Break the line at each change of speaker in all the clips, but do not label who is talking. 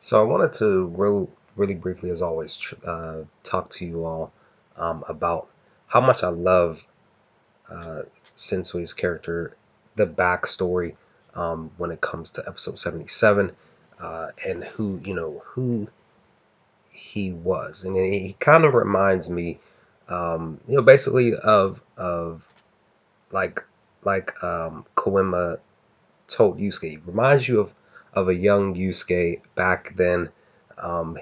So I wanted to really briefly, as always, talk to you all about how much I love uh, Sensui's character, the backstory when it comes to episode 77, and who he was, and he kind of reminds me, basically of like Koenma told Yusuke. He reminds you of a young Yusuke back then.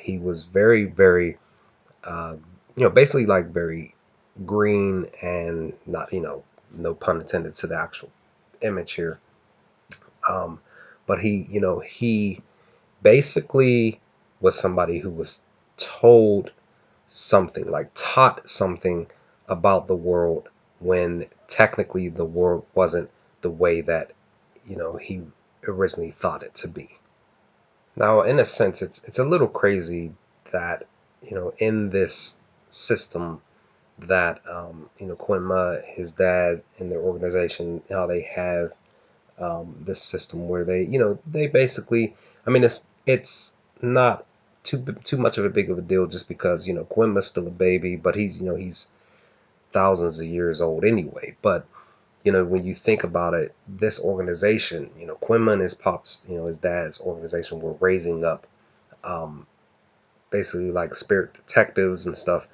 He was very, uh, basically like very green and not, no pun intended to the actual image here. Um, but he basically was somebody who was told something, like taught something about the world when technically the world wasn't the way that, he originally thought it to be. Now, in a sense, it's a little crazy that, in this system that, Koenma, his dad, and their organization, how they have this system where they basically, I mean, it's not too much of a big of a deal just because, Koenma's still a baby, but he's thousands of years old anyway. But when you think about it, this organization, Koenma and his pops, his dad's organization, were raising up um, basically like spirit detectives and stuff.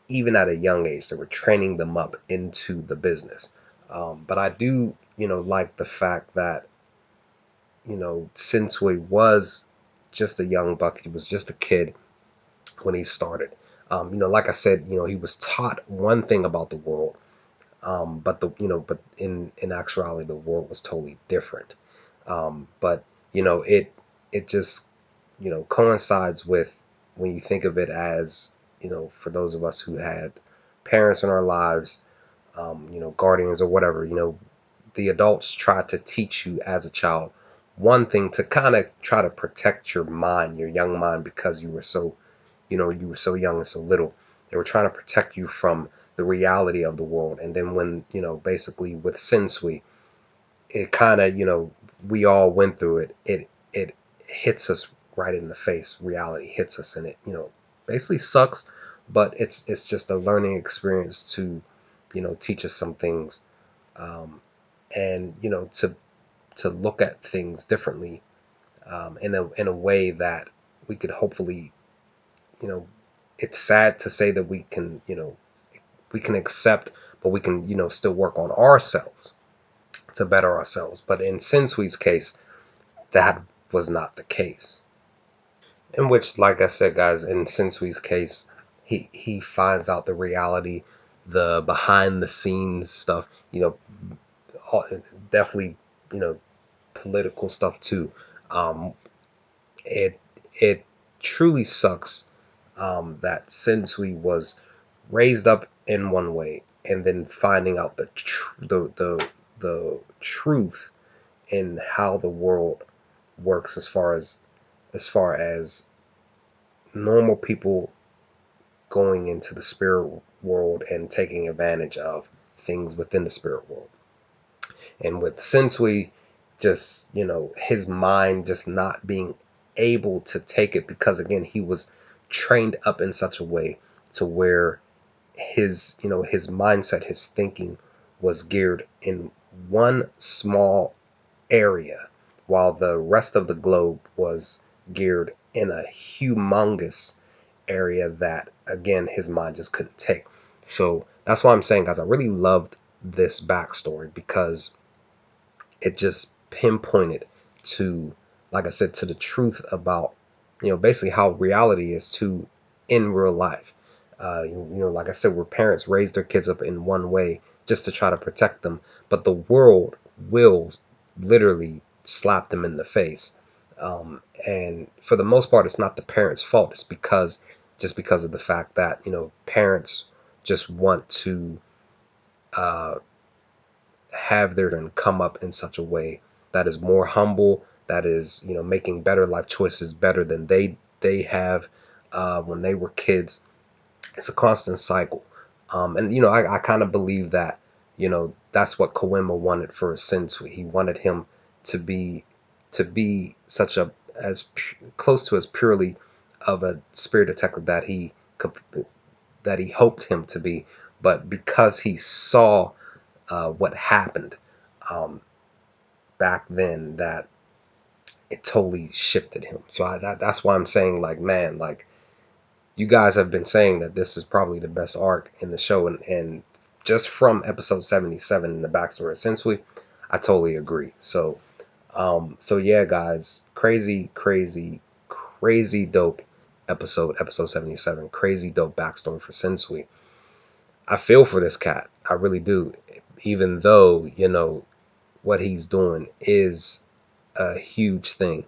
Even at a young age, they were training them up into the business. But I do, like the fact that, Sensui was just a young buck. He was just a kid when he started. Like I said, he was taught one thing about the world, but in actuality, the world was totally different. But it just coincides with, when you think of it as, for those of us who had parents in our lives, guardians or whatever, the adults try to teach you as a child one thing to kind of try to protect your mind, your young mind, because you were so young and so little. They were trying to protect you from the reality of the world. And then when, basically with Sensui, it kind of, we all went through it. It hits us right in the face. Reality hits us, and it, basically sucks, but it's just a learning experience to, teach us some things, and to look at things differently, in a way that we could hopefully, you know, it's sad to say that we can accept, but we can, still work on ourselves to better ourselves. But in Sensui's case, that was not the case. In which, like I said, guys, in Sensui's case, he finds out the reality, the behind the scenes stuff, definitely, you know, political stuff too. Um, it it truly sucks that Sensui was raised up in one way, and then finding out the truth in how the world works, as far as normal people going into the spirit world and taking advantage of things within the spirit world. And with Sensui, just, his mind just not being able to take it, because again, he was trained up in such a way to where his mindset, his thinking was geared in one small area, while the rest of the globe was geared in a humongous area that, again, his mind just couldn't take. So that's why I'm saying, guys, I really loved this backstory, because it just pinpointed to, like I said, to the truth about, basically how reality is too in real life. Like I said, where parents raise their kids up in one way just to try to protect them, but the world will literally slap them in the face. And for the most part, it's not the parents' fault. It's because of the fact that, parents just want to uh, have their children come up in such a way that is more humble, that is, making better life choices, better than they have when they were kids. It's a constant cycle. And I kind of believe that, that's what Koenma wanted for Sensui. He wanted him to be such close to as purely of a spirit detective that he hoped him to be, but because he saw what happened um, back then, that it totally shifted him. So that's why I'm saying, like, man, like, you guys have been saying that this is probably the best arc in the show, and just from episode 77 in the backstory of Sensui, I totally agree. So yeah, guys, crazy dope episode 77, crazy dope backstory for Sensui. I feel for this cat, I really do, even though, you know, what he's doing is a huge thing.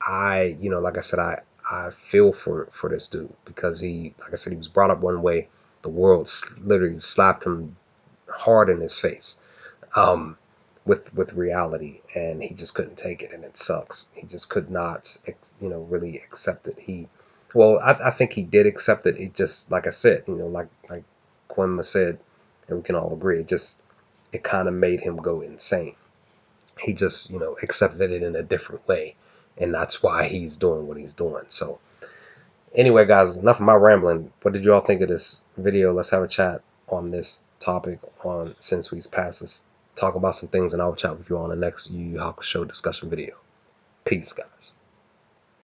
You know, like I said, I feel for this dude, because he, like I said, he was brought up one way. The world literally slapped him hard in his face, um, with reality, and he just couldn't take it, and it sucks. He just could not, you know, really accept it. Well, I think he did accept it. It just, like I said, you know, like Koenma said, and we can all agree, it kind of made him go insane. He just, you know, accepted it in a different way, and that's why he's doing what he's doing. So anyway, guys, enough of my rambling. What did you all think of this video? Let's have a chat on this topic on Sensui's past. Let's talk about some things, and I'll chat with you on the next Yu Yu Hakusho discussion video. Peace, guys.